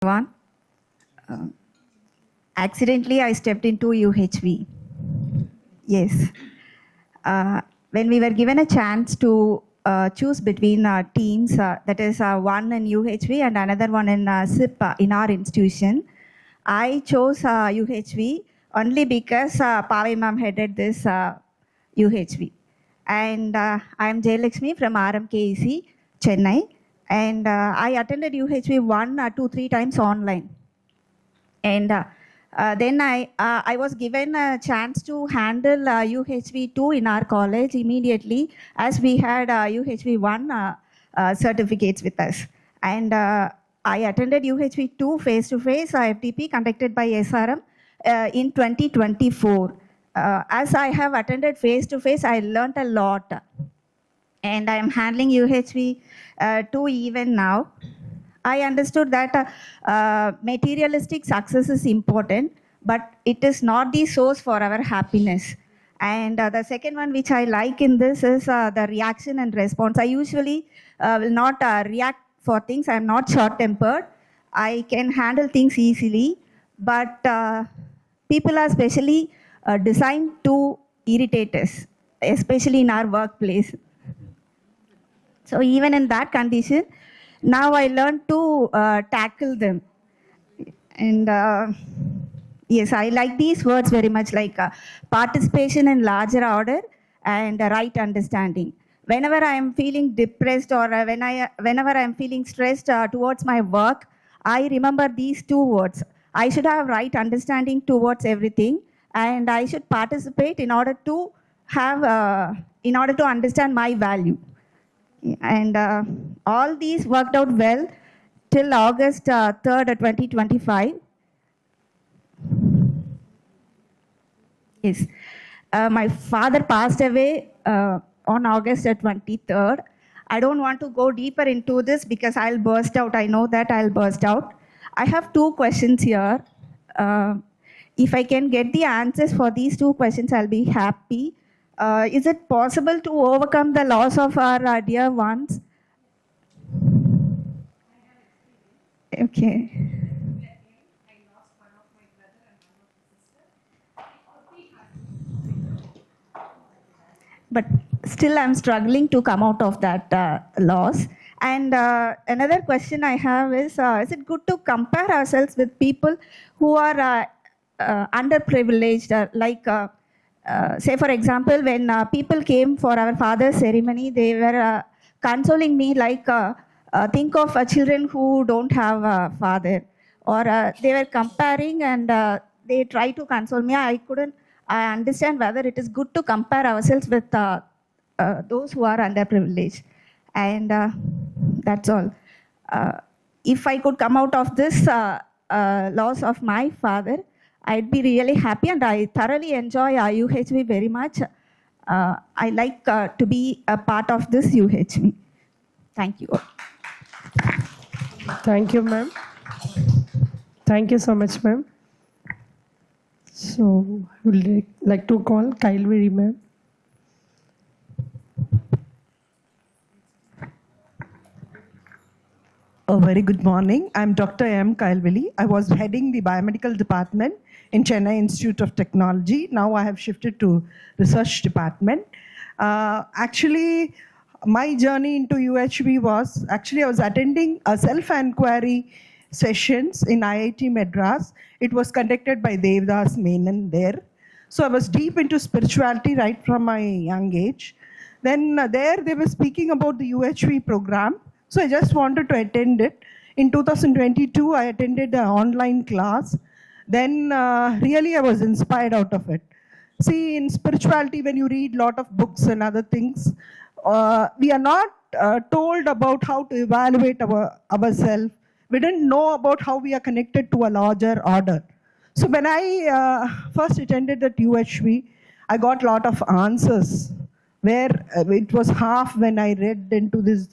One, uh, accidentally I stepped into UHV. Yes. When we were given a chance to choose between teams, that is one in UHV and another one in SIP in our institution, I chose UHV only because Pavai ma'am headed this UHV. And I am Jayalaxmi from RMK, Chennai. And I attended UHV 1, 2, 3 times online. And then I was given a chance to handle UHV 2 in our college immediately, as we had UHV 1 certificates with us. And I attended UHV 2 face-to-face FTP conducted by SRM in 2024. As I have attended face-to-face, I learned a lot. And I am handling UHV 2 even now. I understood that materialistic success is important, but it is not the source for our happiness. And the second one which I like in this is the reaction and response. I usually will not react for things. I'm not short-tempered. I can handle things easily, but people are specially designed to irritate us, especially in our workplace. So even in that condition, now I learned to tackle them. And yes, I like these words very much, like participation in larger order and right understanding. Whenever I am feeling depressed or whenever I am feeling stressed towards my work, I remember these two words. I should have right understanding towards everything, and I should participate in order to understand my value. And all these worked out well till August 3rd, 2025. Yes. My father passed away on August 23rd. I don't want to go deeper into this because I'll burst out. I know that I'll burst out. I have 2 questions here. If I can get the answers for these 2 questions, I'll be happy. Is it possible to overcome the loss of our dear ones? Okay. But still I'm struggling to come out of that loss. And another question I have is it good to compare ourselves with people who are underprivileged, say for example, when people came for our father's ceremony, they were consoling me like, think of children who don't have a father. Or they were comparing and they try to console me. I understand whether it is good to compare ourselves with those who are underprivileged. And that's all. If I could come out of this loss of my father, I'd be really happy, and I thoroughly enjoy UHV very much. I like to be a part of this UHV. Thank you. Thank you, ma'am. Thank you so much, ma'am. So, I would like to call Kailviri, ma'am. A very good morning. I'm Dr. M. Kailvili. I was heading the biomedical department in Chennai Institute of Technology. Now I have shifted to research department. Actually, my journey into UHV was, I was attending a self-inquiry sessions in IIT Madras. It was conducted by Devdas Menon there. So I was deep into spirituality right from my young age. Then there they were speaking about the UHV program. So I just wanted to attend it. In 2022, I attended an online class. Then really I was inspired out of it. See, in spirituality, when you read a lot of books and other things, we are not told about how to evaluate ourselves. We didn't know about how we are connected to a larger order. So when I first attended at UHV, I got a lot of answers, where it was half when I read into this.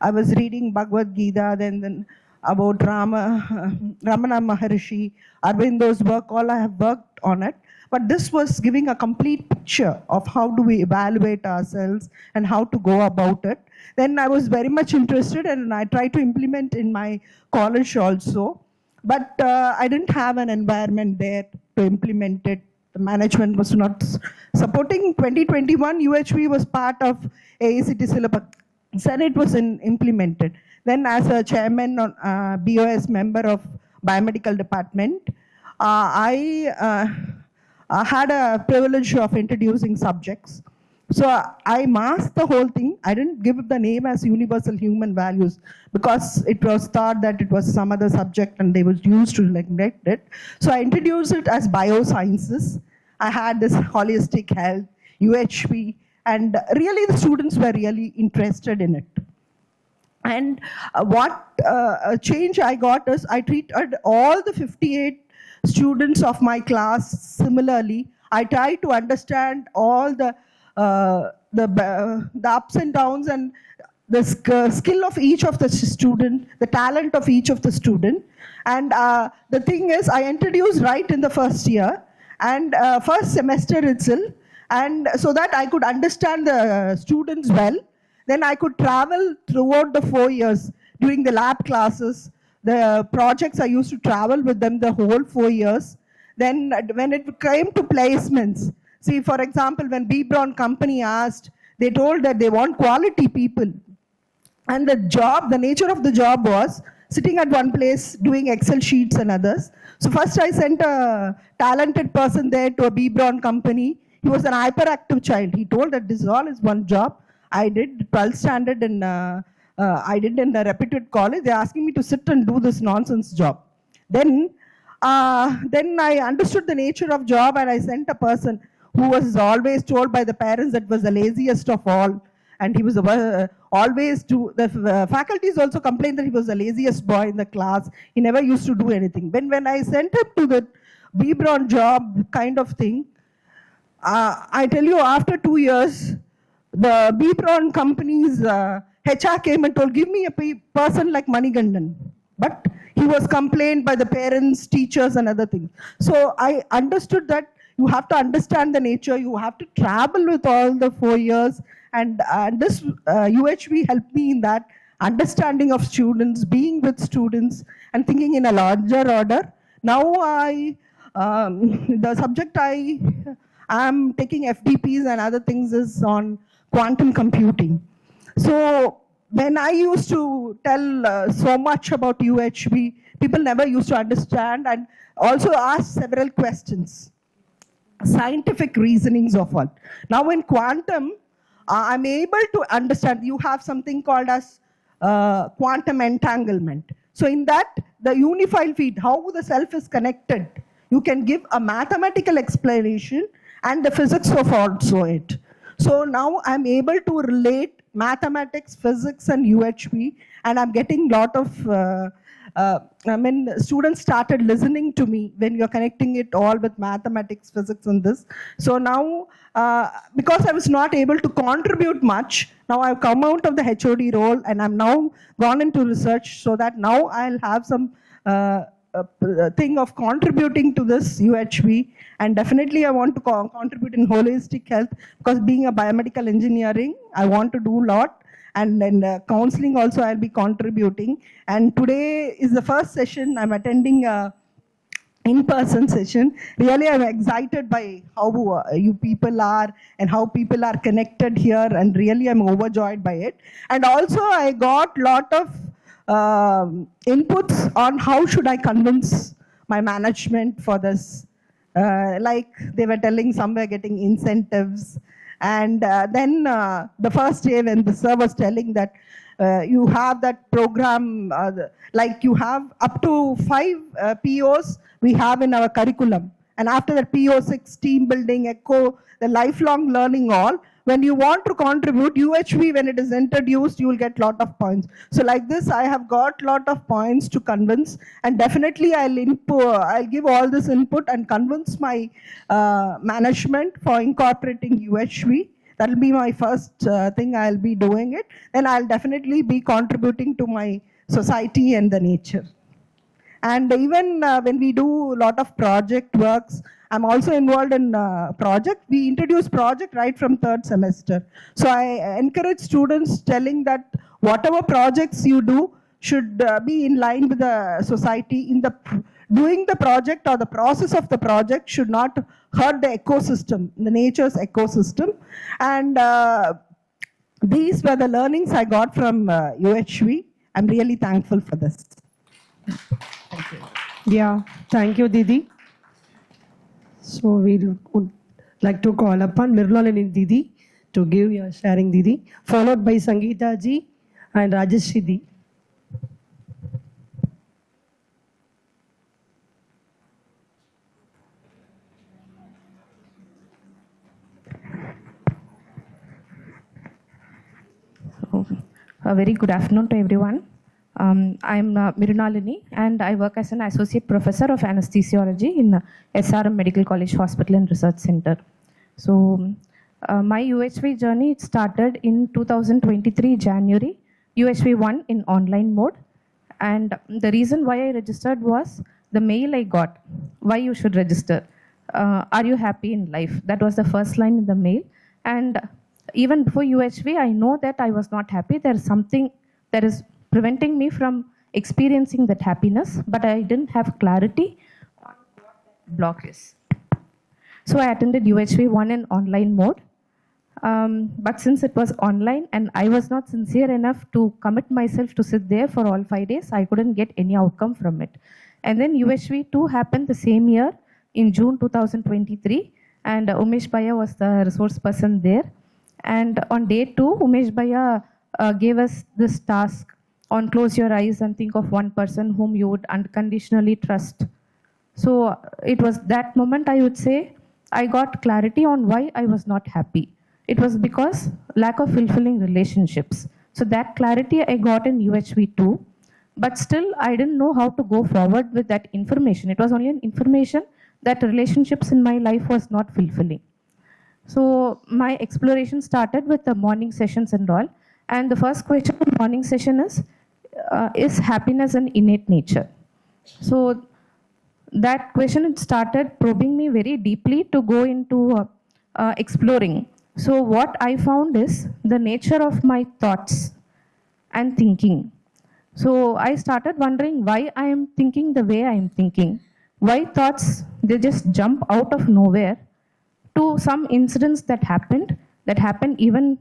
I was reading Bhagavad Gita, then about Ramana Maharishi, Arbindo's work, all I have worked on it. But this was giving a complete picture of how do we evaluate ourselves and how to go about it. Then I was very much interested, and I tried to implement in my college also. but I didn't have an environment there to implement it. The management was not supporting. 2021 UHV was part of AACT syllabus, and it was implemented. Then as a chairman on BOS member of biomedical department, I had a privilege of introducing subjects. So I masked the whole thing. I didn't give the name as universal human values because it was thought that it was some other subject and they was used to neglect it. So I introduced it as biosciences. I had this holistic health, UHP, and really the students were really interested in it. And what change I got is I treated all the 58 students of my class similarly. I tried to understand all the ups and downs and the skill of each of the student, the talent of each of the student. And the thing is, I introduced right in the first year and first semester itself, and so that I could understand the students well. Then I could travel throughout the 4 years during the lab classes, the projects I used to travel with them the whole 4 years. Then when it came to placements, see, for example, when B. Brown company asked, they told that they want quality people. And the job, the nature of the job was sitting at one place doing Excel sheets and others. So first I sent a talented person there to a B. Brown company. He was an hyperactive child. He told that this all is one job. I did 12th standard and I did in the reputed college. They're asking me to sit and do this nonsense job. Then I understood the nature of job and I sent a person who was always told by the parents that was the laziest of all. And he was always the faculties also complained that he was the laziest boy in the class. He never used to do anything. When I sent him to the B. Brown job kind of thing, I tell you, after 2 years, the B. Brown company's HR came and told, give me a person like Manigandan. But he was complained by the parents, teachers, and other things. So I understood that you have to understand the nature, you have to travel with all the 4 years, and this UHV helped me in that understanding of students, being with students, and thinking in a larger order. Now the subject I am taking FDPs and other things is on quantum computing. So when I used to tell so much about UHV, people never used to understand and also ask several questions, scientific reasonings of all. Now in quantum, I'm able to understand. You have something called as quantum entanglement. So in that, the unified field, how the self is connected, you can give a mathematical explanation and the physics of also it. So now I'm able to relate mathematics, physics, and UHV, and I'm getting lot of, students started listening to me when you're connecting it all with mathematics, physics, and this. So now, because I was not able to contribute much, now I've come out of the HOD role and I'm now gone into research so that now I'll have some thing of contributing to this UHV, and definitely I want to contribute in holistic health because being a biomedical engineering, I want to do a lot, and then counseling also I'll be contributing. And today is the first session I'm attending in-person session. Really I'm excited by how you people are and how people are connected here, and really I'm overjoyed by it. And also I got lot of inputs on how should I convince my management for this. Like they were telling some were getting incentives. And then the first day when the sir was telling that you have that program, like you have up to 5 POs we have in our curriculum. And after that PO6, team building, ECHO, the lifelong learning all, when you want to contribute, UHV, when it is introduced, you will get lot of points. So like this, I have got lot of points to convince, and definitely I'll give all this input and convince my management for incorporating UHV. That will be my first thing I'll be doing it. Then I'll definitely be contributing to my society and the nature. And even when we do a lot of project works, I'm also involved in project. We introduce project right from 3rd semester. So I encourage students telling that whatever projects you do, should be in line with the society. In the doing the project or the process of the project should not hurt the ecosystem, the nature's ecosystem. And these were the learnings I got from UHV. I'm really thankful for this. Yeah, thank you, Didi. So we would like to call upon Mirlalini Didi to give your sharing, Didi, followed by Sangeeta ji and Rajeshri Di. So, a very good afternoon to everyone. I'm Mirunalini, and I work as an associate professor of anesthesiology in SRM Medical College Hospital and Research Center. So, my UHV journey it started in 2023 January, UHV 1 in online mode. And the reason why I registered was the mail I got, why you should register. Are you happy in life? That was the first line in the mail. And even before UHV, I know that I was not happy. There is something that is preventing me from experiencing that happiness, but I didn't have clarity on what that block is. So I attended UHV 1 in online mode. But since it was online and I was not sincere enough to commit myself to sit there for all 5 days, I couldn't get any outcome from it. And then UHV 2 happened the same year in June 2023, and Umesh Bhaiya was the resource person there. And on day 2, Umesh Bhaiya gave us this task on close your eyes and think of one person whom you would unconditionally trust. So it was that moment I would say I got clarity on why I was not happy. It was because lack of fulfilling relationships. So that clarity I got in UHV 2, but still I didn't know how to go forward with that information. It was only an information that relationships in my life was not fulfilling. So my exploration started with the morning sessions and all. And the first question of the morning session is happiness an innate nature? So that question started probing me very deeply to go into exploring. So what I found is the nature of my thoughts and thinking. So I started wondering why I am thinking the way I am thinking. Why thoughts, they just jump out of nowhere to some incidents that happened even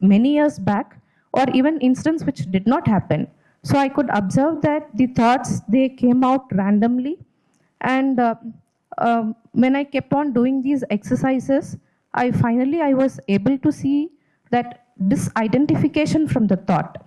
many years back, or even incidents which did not happen. So I could observe that the thoughts, they came out randomly. And when I kept on doing these exercises, I was able to see that disidentification from the thought.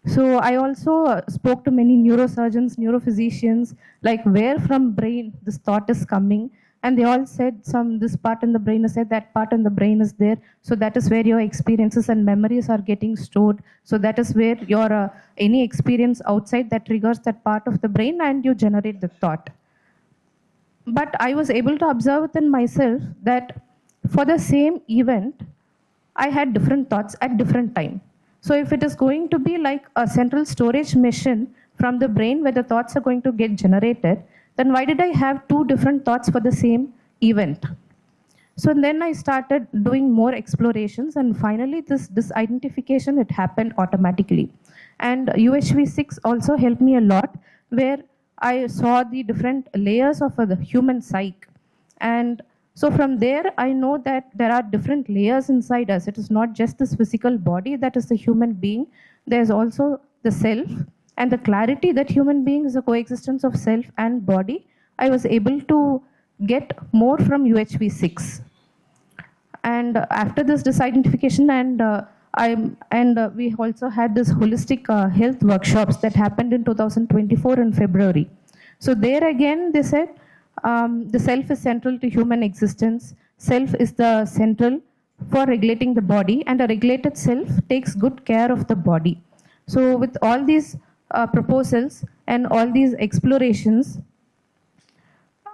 So I also spoke to many neurosurgeons, neurophysicians, like where from brain this thought is coming. And they all said this part in the brain is there, that part in the brain is there. So that is where your experiences and memories are getting stored. So that is where your any experience outside that triggers that part of the brain and you generate the thought. But I was able to observe within myself that for the same event, I had different thoughts at different time. So if it is going to be like a central storage machine from the brain where the thoughts are going to get generated, then why did I have two different thoughts for the same event? So then I started doing more explorations, and finally this identification, it happened automatically. And UHV 6 also helped me a lot, where I saw the different layers of the human psyche. And so from there, I know that there are different layers inside us. It is not just this physical body that is the human being. There's also the self, and the clarity that human being is a coexistence of self and body. I was able to get more from UHV 6. And after this disidentification, we also had this holistic health workshops that happened in 2024 in February. So there again, they said, the self is central to human existence. Self is the central for regulating the body, and a regulated self takes good care of the body. So with all these proposals and all these explorations,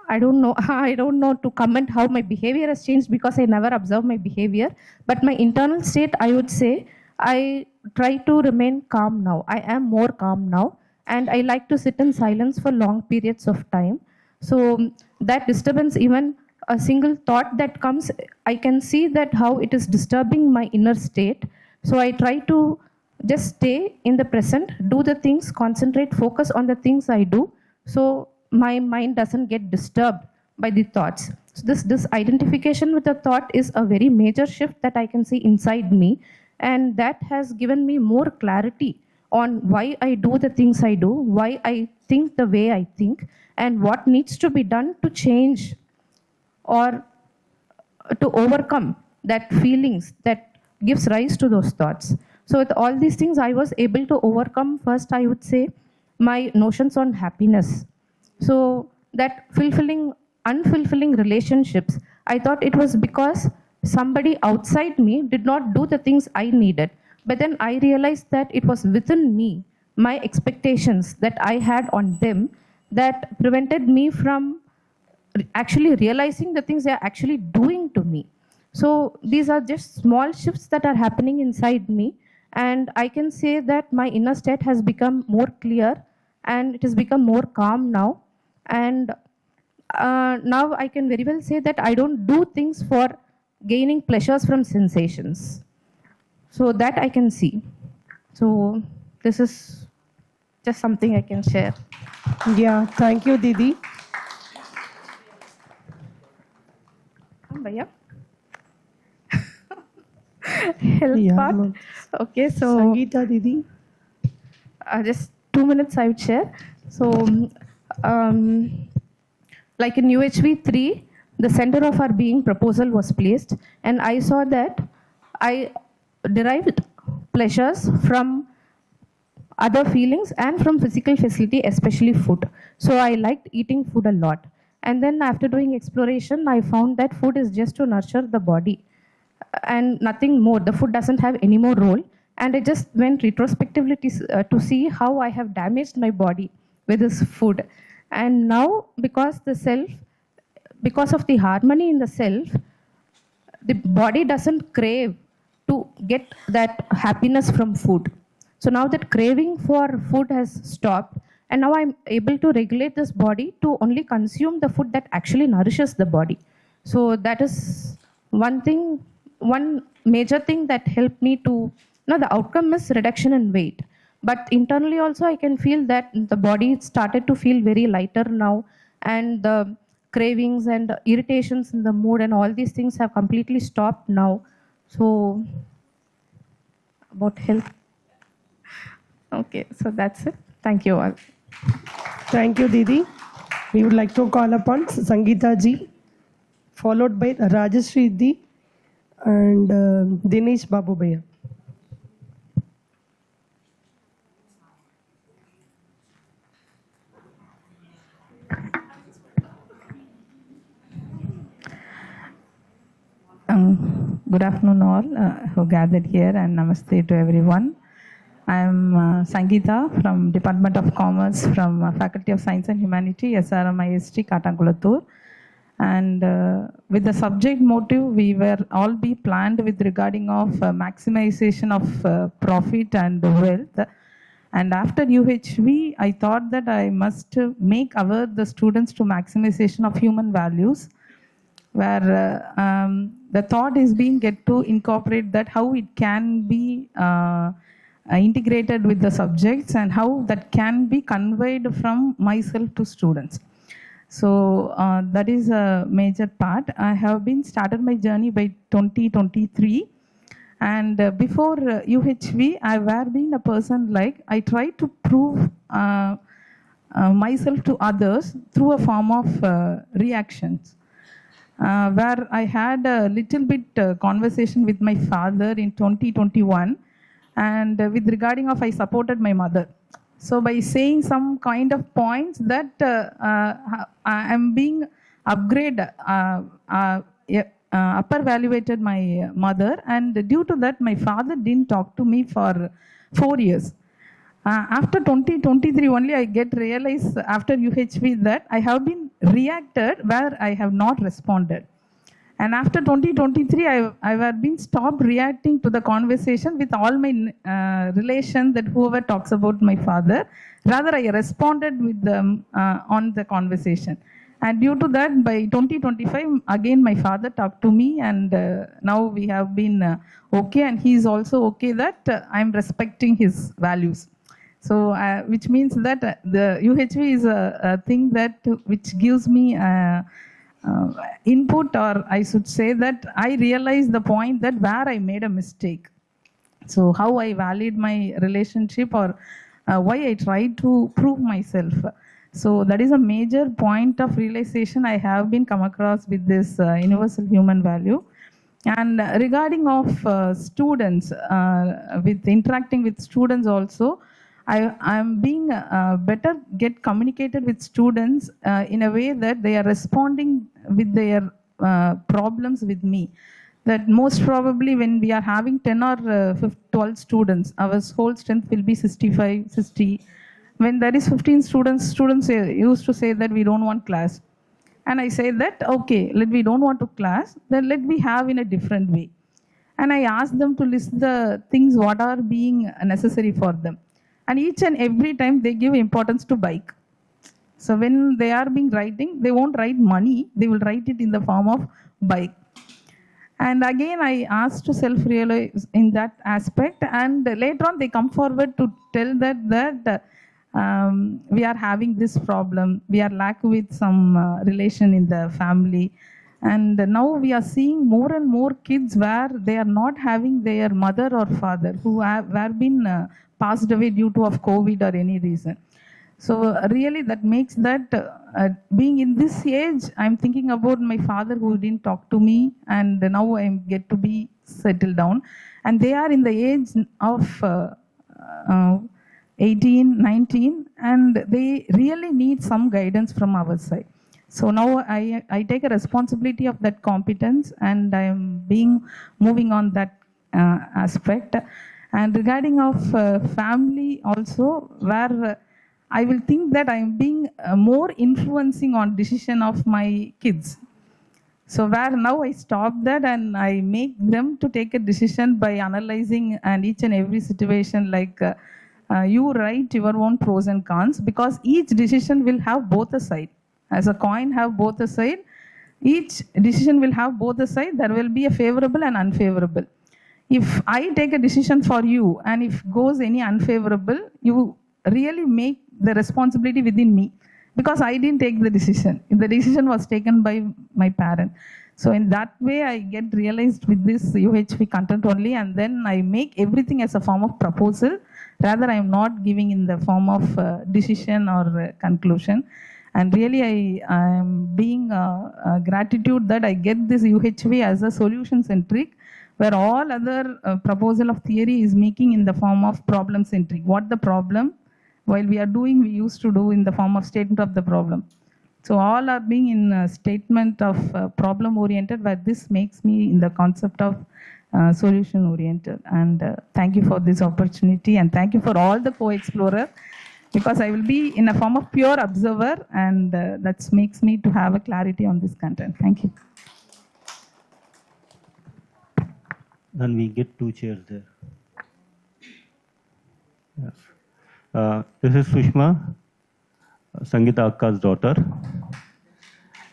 I don't know to comment how my behavior has changed, because I never observe my behavior. But my internal state, I would say, I try to remain calm now. I am more calm now, and I like to sit in silence for long periods of time. So that disturbance, even a single thought that comes, I can see that how it is disturbing my inner state. So I try to just stay in the present, do the things, concentrate, focus on the things I do, so my mind doesn't get disturbed by the thoughts. So this identification with the thought is a very major shift that I can see inside me, and that has given me more clarity on why I do the things I do, why I think the way I think, and what needs to be done to change or to overcome that feelings that gives rise to those thoughts. So with all these things, I was able to overcome, first I would say, my notions on happiness. So that unfulfilling relationships, I thought it was because somebody outside me did not do the things I needed. But then I realized that it was within me, my expectations that I had on them, that prevented me from actually realizing the things they are actually doing to me. So these are just small shifts that are happening inside me, and I can say that my inner state has become more clear and it has become more calm now. And now I can very well say that I don't do things for gaining pleasures from sensations. So that I can see. So this is just something I can share. Yeah, thank you, Didi. Bhaiya. Health Yeah, part. no. Okay, so Sangeeta, Didi. just 2 minutes I would share. So, like in UHV 3, the center of our being proposal was placed, and I saw that I derived pleasures from other feelings and from physical facility, especially food. So I liked eating food a lot. And then after doing exploration, I found that food is just to nurture the body and nothing more. The food doesn't have any more role. And I just went retrospectively to see how I have damaged my body with this food. And now, because of the harmony in the self, the body doesn't crave to get that happiness from food. So now that craving for food has stopped, and now I'm able to regulate this body to only consume the food that actually nourishes the body. So that is one major thing that helped me to, the outcome is reduction in weight. But internally also I can feel that the body started to feel very lighter now, and the cravings and irritations in the mood and all these things have completely stopped now. So about health. Okay, so that's it. Thank you all. Thank you, Didi. We would like to call upon Sangeeta ji, followed by Rajashri Di and Dinesh Babu Bhaiya. Good afternoon all who gathered here, and namaste to everyone. I am Sangeeta from Department of Commerce from Faculty of Science and Humanity, SRMIST, Katangulathur. And with the subject motive, we were all be planned with regarding of maximization of profit and wealth. And after UHV, I thought that I must make aware the students to maximization of human values, where the thought is being get to incorporate that how it can be integrated with the subjects and how that can be conveyed from myself to students. So that is a major part. I have been started my journey by 2023, and before UHV, I were been a person like I try to prove myself to others through a form of reactions. Where I had a little bit conversation with my father in 2021, and with regarding of I supported my mother. So by saying some kind of points that I am being upper valuated my mother, and due to that my father didn't talk to me for 4 years. After 2023 only I get realized after UHV that I have been reacted where I have not responded. And after 2023, I have been stopped reacting to the conversation with all my relations that whoever talks about my father. Rather, I responded with them on the conversation. And due to that, by 2025, again my father talked to me, and now we have been okay, and he is also okay that I'm respecting his values. So, which means that the UHV is a thing that which gives me input, or I should say that I realize the point that where I made a mistake. So how I valid my relationship, or why I try to prove myself. So that is a major point of realization I have been come across with this universal human value. And regarding of students, with interacting with students also, I am being better get communicated with students in a way that they are responding with their problems with me. That most probably when we are having 10 or 12 students, our whole strength will be 65, 60. When there is 15 students, used to say that we don't want class. And I say that, okay, we don't want to class, then let me have in a different way. And I ask them to list the things what are being necessary for them. And each and every time they give importance to bike. So when they are being writing, they won't write money, they will write it in the form of bike. And again, I asked to self-realize in that aspect. And later on, they come forward to tell that we are having this problem. We are lack with some relation in the family. And now we are seeing more and more kids where they are not having their mother or father who have been passed away due to of COVID or any reason. So really that makes that being in this age, I'm thinking about my father who didn't talk to me, and now I get to be settled down. And they are in the age of 18, 19, and they really need some guidance from our side. So now I take a responsibility of that competence, and I am moving on that aspect. And regarding of family also, where I will think that I am being more influencing on decision of my kids. So where now I stop that and I make them to take a decision by analyzing and each and every situation, like you write your own pros and cons, because each decision will have both a side. As a coin have both a side, each decision will have both a side. There will be a favorable and unfavorable. If I take a decision for you and if goes any unfavorable, you really make the responsibility within me, because I didn't take the decision. The decision was taken by my parent. So in that way, I get realized with this UHV content only, and then I make everything as a form of proposal. Rather, I am not giving in the form of decision or conclusion. And really, I am being gratitude that I get this UHV as a solution centric, where all other proposal of theory is making in the form of problem centric. What the problem? While we are doing, we used to do in the form of statement of the problem. So all are being in a statement of problem oriented, where this makes me in the concept of solution oriented. And thank you for this opportunity, and thank you for all the co-explorers, because I will be in a form of pure observer, and that makes me to have a clarity on this content. Thank you. Then we get 2 chairs there. Yes. This is Sushma, Sangeeta Akka's daughter.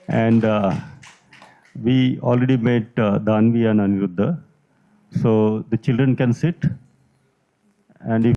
And we already met Dhanvi and Aniruddha. So the children can sit. And if